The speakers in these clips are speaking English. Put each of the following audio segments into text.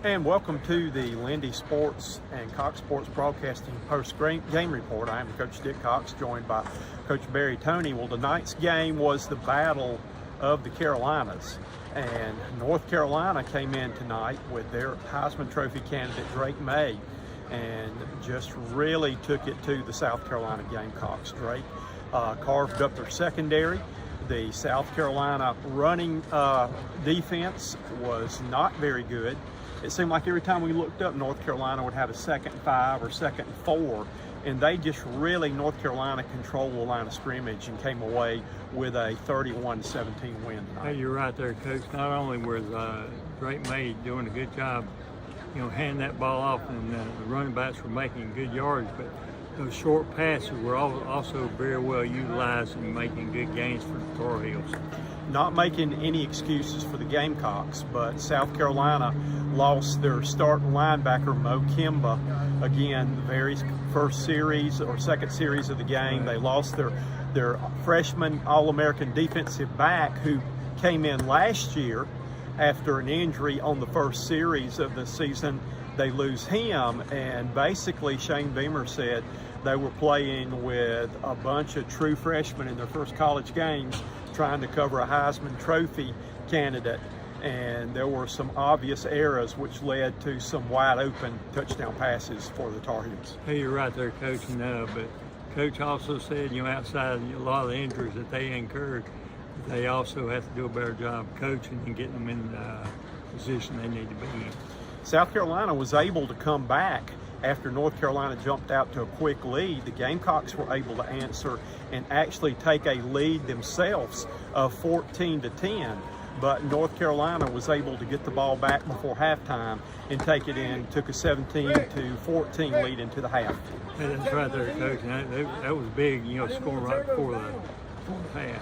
And welcome to the Lindy Sports and Cox Sports Broadcasting post-game report. I am Coach Dick Cox, joined by Coach Barry Toney. Well, tonight's game was the battle of the Carolinas, and North Carolina came in tonight with their Heisman Trophy candidate Drake May, and just really took it to the South Carolina Gamecocks. Drake carved up their secondary. The South Carolina running defense was not very good. It seemed like every time we looked up, North Carolina would have a 2nd and 5 or 2nd and 4, and they just really, North Carolina controlled the line of scrimmage and came away with a 31-17 win tonight. Hey, you're right there, Coach. Not only was Drake May doing a good job, handing that ball off, and the running backs were making good yards, but those short passes were also very well utilized and making good gains for the Tar Heels. Not making any excuses for the Gamecocks, but South Carolina lost their starting linebacker, Mo Kimba. Again, the very first series or second series of the game, they lost their freshman All-American defensive back who came in last year after an injury on the first series of the season. They lose him, and basically Shane Beamer said they were playing with a bunch of true freshmen in their first college games trying to cover a Heisman Trophy candidate, and there were some obvious errors which led to some wide open touchdown passes for the Tar Heels. Hey, you're right there, Coach, but Coach also said, outside a lot of the injuries that they incurred, they also have to do a better job coaching and getting them in the position they need to be in. South Carolina was able to come back after North Carolina jumped out to a quick lead. The Gamecocks were able to answer and actually take a lead themselves of 14-10. But North Carolina was able to get the ball back before halftime and take it in, took a 17-14 lead into the half. Hey, that's right there, Coach. That was big, scoring right before the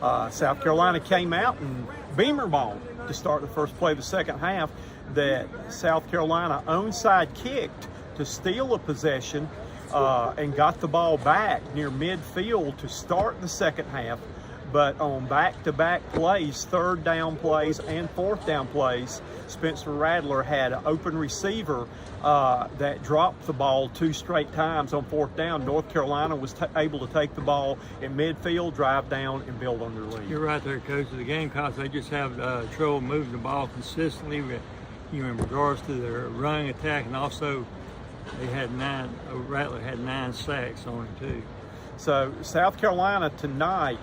half. South Carolina came out and Beamer ball to start the first play of the second half that South Carolina onside kicked to steal a possession and got the ball back near midfield to start the second half. But on back-to-back plays, third down plays and fourth down plays, Spencer Rattler had an open receiver that dropped the ball 2 straight times on fourth down. North Carolina was able to take the ball in midfield, drive down, and build on their lead. You're right there, Coach. The Gamecocks, they just have trouble moving the ball consistently, in regards to their running attack, and also Rattler had 9 sacks on him too. So South Carolina tonight,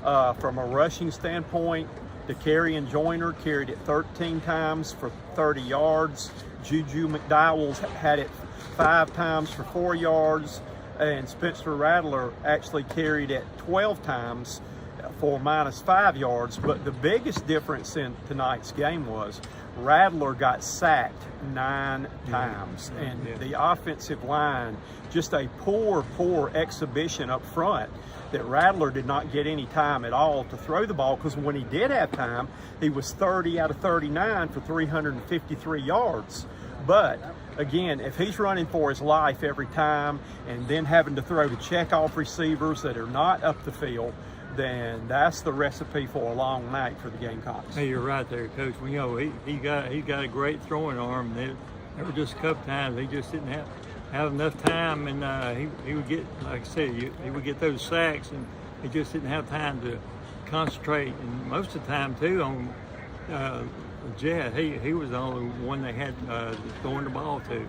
from a rushing standpoint, DeCarry Joyner carried it 13 times for 30 yards. Juju McDowell had it 5 times for 4 yards, and Spencer Rattler actually carried it 12 times for -5 yards. But the biggest difference in tonight's game was Rattler got sacked 9 times, and the offensive line, just a poor exhibition up front, that Rattler did not get any time at all to throw the ball, because when he did have time, he was 30 out of 39 for 353 yards. But again, if he's running for his life every time and then having to throw to check-off receivers that are not up the field, then that's the recipe for a long night for the Gamecocks. Hey, you're right there, Coach. Well, he got a great throwing arm. There were just a couple times he just didn't have enough time, and he would get, like I said, he would get those sacks, and he just didn't have time to concentrate. And most of the time too on Jet, he was the only one they had throwing the ball to,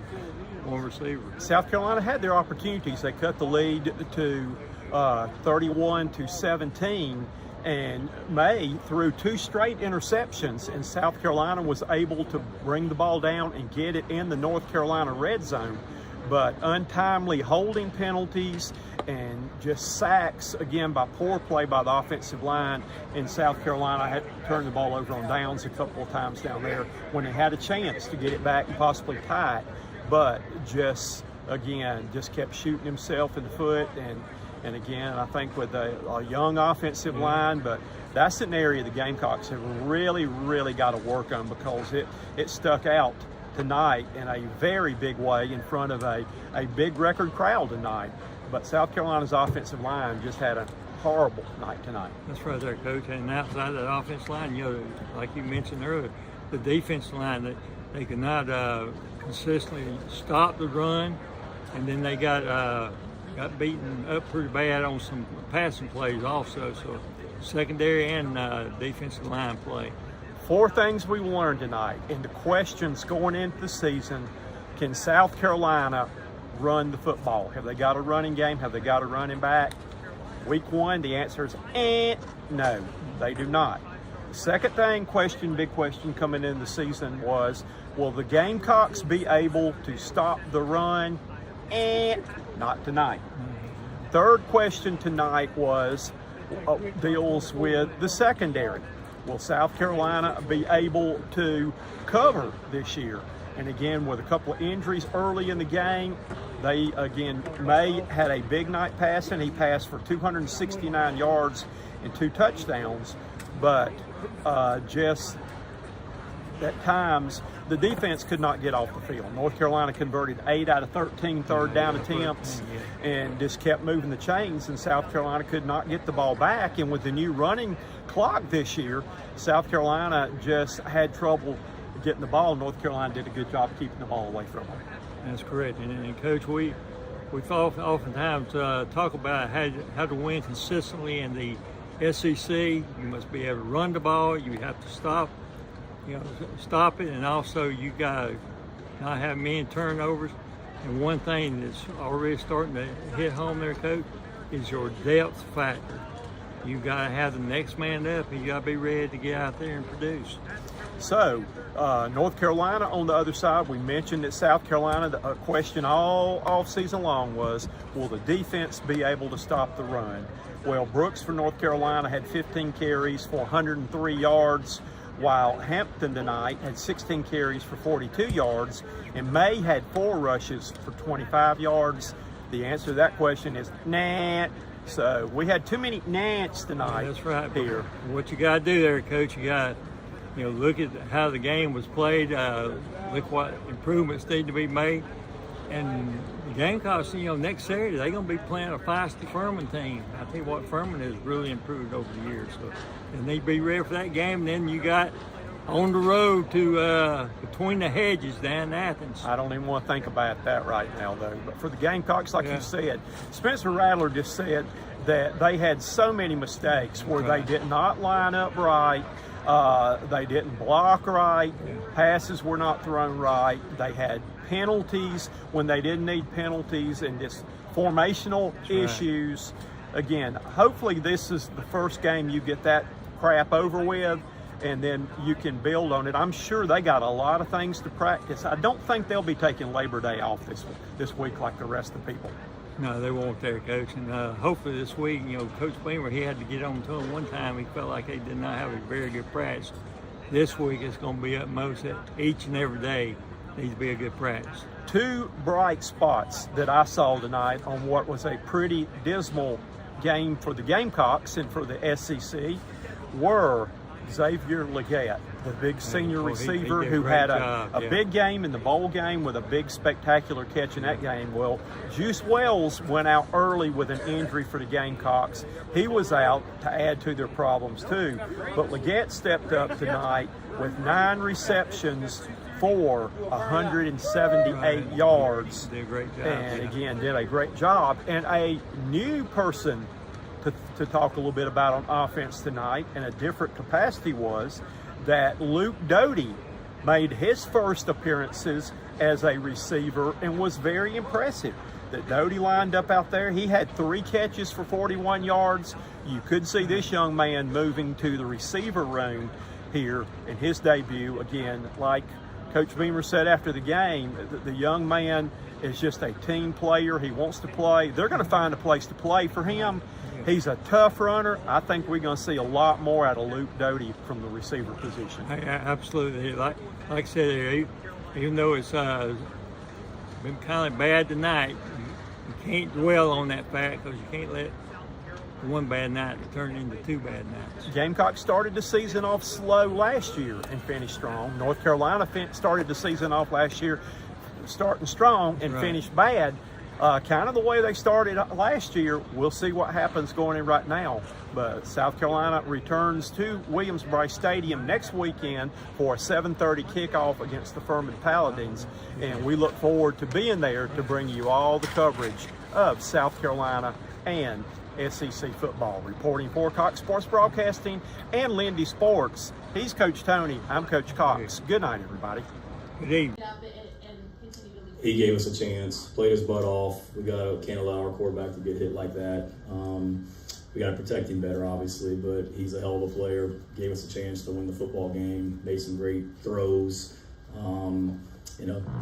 one receiver. South Carolina had their opportunities. They cut the lead to 31-17, and May threw 2 straight interceptions, and South Carolina was able to bring the ball down and get it in the North Carolina red zone. But untimely holding penalties and just sacks, again, by poor play by the offensive line, and South Carolina had to turn the ball over on downs a couple of times down there when they had a chance to get it back and possibly tie it, but just kept shooting himself in the foot. And again, I think with a young offensive line, but that's an area the Gamecocks have really got to work on, because it stuck out tonight in a very big way in front of a big record crowd tonight. But South Carolina's offensive line just had a horrible night tonight. That's right there, Coach. And outside that offensive line, like you mentioned earlier, the defensive line, they could not consistently stop the run, and then they got beaten up pretty bad on some passing plays also. So secondary and defensive line play. 4 things we learned tonight, and the questions going into the season: can South Carolina run the football? Have they got a running game? Have they got a running back? Week 1, the answer is no, they do not. Second thing, big question coming into the season was, will the Gamecocks be able to stop the run? Not tonight. Third question tonight was deals with the secondary. Will South Carolina be able to cover this year? And again, with a couple of injuries early in the game, May had a big night passing. He passed for 269 yards and 2 touchdowns, but just at times the defense could not get off the field. North Carolina converted 8 out of 13 third down attempts and just kept moving the chains, and South Carolina could not get the ball back. And with the new running clock this year, South Carolina just had trouble getting the ball. North Carolina did a good job keeping the ball away from them. That's correct. And Coach, we oftentimes talk about how to win consistently in the SEC. You must be able to run the ball. You have to stop it, and also you got to not have many turnovers. And one thing that's already starting to hit home there, Coach, is your depth factor. You got to have the next man up, and you got to be ready to get out there and produce. So, North Carolina on the other side, we mentioned that South Carolina, the question all season long was, will the defense be able to stop the run? Well, Brooks for North Carolina had 15 carries for 103 yards, while Hampton tonight had 16 carries for 42 yards, and May had 4 rushes for 25 yards. The answer to that question is nah. So we had too many nats tonight. Yeah, that's right. Here. What you got to do there, Coach, you got to look at how the game was played, look what improvements need to be made. And the Gamecocks, next Saturday, they're going to be playing a feisty Furman team. I tell you what, Furman has really improved over the years. So they need to be ready for that game. And then you got on the road to between the hedges down in Athens. I don't even want to think about that right now, though. But for the Gamecocks, like you said, Spencer Rattler just said that they had so many mistakes where they did not line up right. They didn't block right. Passes were not thrown right. They had penalties when they didn't need penalties, and just formational issues. Again, hopefully this is the first game you get that crap over with, and then you can build on it. I'm sure they got a lot of things to practice. I don't think they'll be taking Labor Day off this week like the rest of the people. No, they won't there, Coach. And hopefully this week, Coach Beamer, he had to get on to him one time. He felt like he did not have a very good practice. This week it's going to be utmost that each and every day needs to be a good practice. 2 bright spots that I saw tonight on what was a pretty dismal game for the Gamecocks and for the SEC were Xavier Leggett, the big senior receiver who had a big game in the bowl game with a big spectacular catch in that game. Well, Juice Wells went out early with an injury for the Gamecocks. He was out to add to their problems too. But Leggett stepped up tonight with 9 receptions for 178 yards. Did a great job. And again, did a great job. And a new person to talk a little bit about on offense tonight in a different capacity was that Luke Doty made his first appearances as a receiver and was very impressive. That Doty lined up out there. He had 3 catches for 41 yards. You could see this young man moving to the receiver room here in his debut. Again, like Coach Beamer said after the game, the young man is just a team player. He wants to play. They're going to find a place to play for him. He's a tough runner. I think we're going to see a lot more out of Luke Doty from the receiver position. Absolutely. Like I said, even though it's been kind of bad tonight, you can't dwell on that fact because you can't let one bad night turn into 2 bad nights. Gamecocks started the season off slow last year and finished strong. North Carolina started the season off last year starting strong and finished bad. Kind of the way they started last year. We'll see what happens going in right now. But South Carolina returns to Williams-Brice Stadium next weekend for a 7:30 kickoff against the Furman Paladins. And we look forward to being there to bring you all the coverage of South Carolina and SEC football. Reporting for Cox Sports Broadcasting and Lindy Sports, he's Coach Toney. I'm Coach Cox. Good night, everybody. Good evening. He gave us a chance, played his butt off. Can't allow our quarterback to get hit like that. We got to protect him better, obviously, but he's a hell of a player. Gave us a chance to win the football game, made some great throws.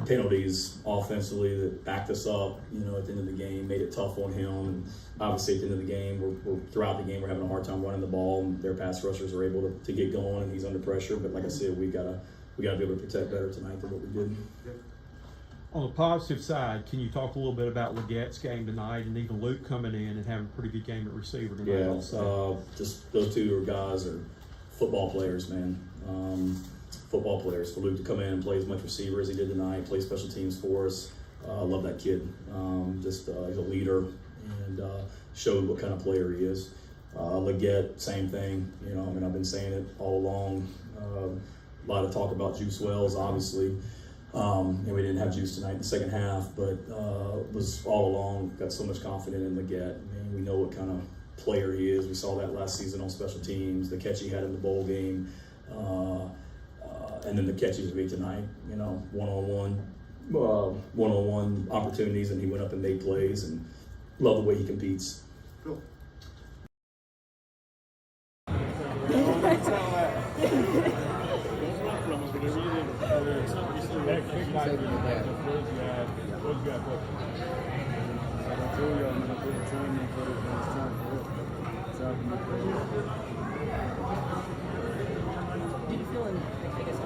Penalties offensively that backed us up, at the end of the game, made it tough on him. And obviously at the end of the game, throughout the game, we're having a hard time running the ball, and their pass rushers are able to get going, and he's under pressure. But like I said, we gotta be able to protect better tonight than what we did. On the positive side, can you talk a little bit about Legette's game tonight, and even Luke coming in and having a pretty good game at receiver tonight? Yeah, just those two guys are football players, man. Football players. For Luke to come in and play as much receiver as he did tonight, play special teams for us. I love that kid. He's a leader and showed what kind of player he is. Legette, same thing. I've been saying it all along. A lot of talk about Juice Wells, obviously. And we didn't have Juice tonight in the second half, but was all along got so much confidence in Legette. We know what kind of player he is. We saw that last season on special teams, the catch he had in the bowl game, and then the catches we made tonight. One-on-one opportunities, and he went up and made plays, and love the way he competes. Cool. Did you feel,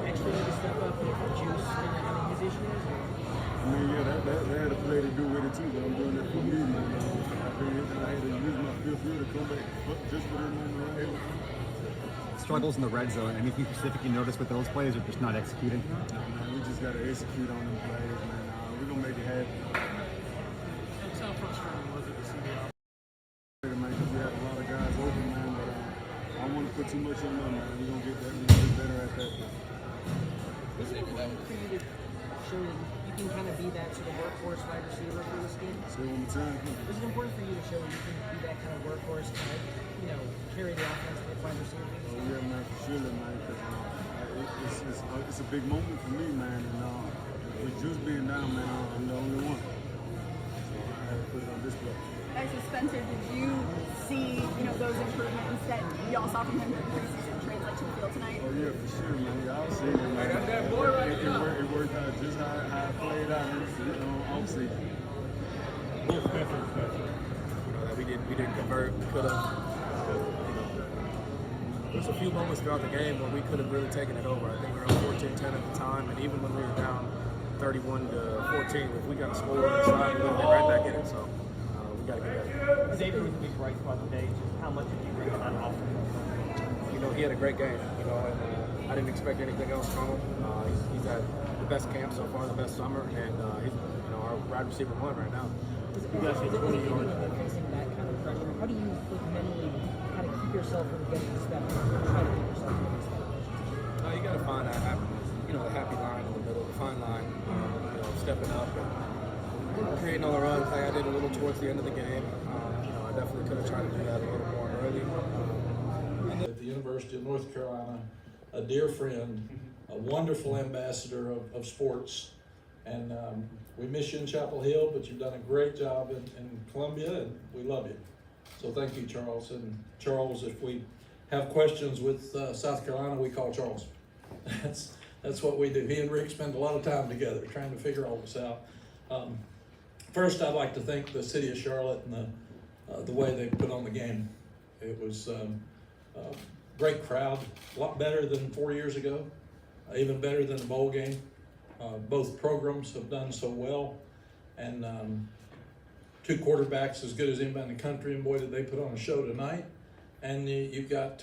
extra to step up with Juice and having his issues? They had a play to do with it too, but I'm doing it for me, man. I had to use my fifth year to come back just for them in the right. Struggles in the red zone. Anything specific you noticed with those plays, or just not executing? Man, we just got to execute on them plays, man. We're going to make it happen. How frustrating was it to see the Man, because we had a lot of guys open, man, but I don't want to put too much on them, man. We're going to get better at that. Was it important for you to show that you can kind of be that sort of workhorse wide receiver for this game? Say it one more time. Was it important for you to show that you can be that kind of workhorse, kind of, carry the offense with wide receiver? Oh, yeah, man, for sure, man. It's a big moment for me, man. And with Juice being down, man, I'm the only one. So I had to put it on display. So Spencer, did you see, those improvements that y'all saw from him in preseason translate to the field tonight? Oh yeah, for sure, man. Y'all see it, man. It worked out just how it played out in off season. We didn't convert. We could have. There was a few moments throughout the game where we could have really taken it over. I think we were on 14-10 at the time, and even when we were down 31-14, if we got a score on the side, we would have been right back in it. So we got to get better. Xavier was a big bright spot today. Just how much did you bring to that offense? He had a great game. And I didn't expect anything else from him. He's had the best camp so far, the best summer, and he's our wide receiver one right now. You guys hit 20 yards. Facing that kind of pressure, how do you mentally kind of keep yourself from getting step and try to get yourself against that pressure? You got to find that happy, the happy line in the middle, the fine line, stepping up and creating all the runs like I did a little towards the end of the game. I definitely could have tried to do that a little more early. At the University of North Carolina, a dear friend, a wonderful ambassador of sports, and we miss you in Chapel Hill, but you've done a great job in Columbia, and we love you. So thank you, Charles. And Charles, if we have questions with South Carolina, we call Charles. That's what we do. He and Rick spend a lot of time together trying to figure all this out. First, I'd like to thank the city of Charlotte and the way they put on the game. It was a great crowd, a lot better than 4 years ago, even better than the bowl game. Both programs have done so well, and two quarterbacks as good as anybody in the country, and boy, did they put on a show tonight. And you've got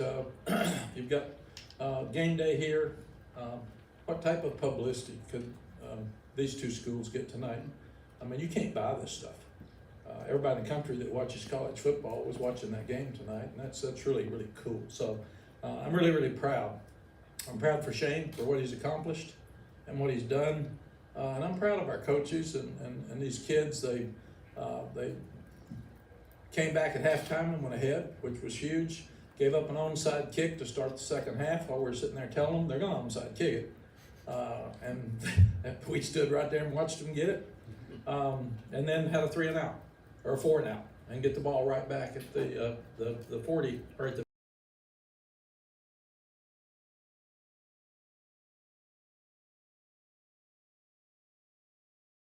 game day here. What type of publicity could these two schools get tonight? I mean, you can't buy this stuff. everybody in the country that watches college football was watching that game tonight, and that's really, really cool. So I'm really, really proud. I'm proud for Shane for what he's accomplished and what he's done, and I'm proud of our coaches and these kids. They came back at halftime and went ahead, which was huge. Gave up an onside kick to start the second half while we were sitting there telling them they're going to onside kick it. And we stood right there and watched them get it. And then had a 3 and out or a 4 and out and get the ball right back at the 40 or at the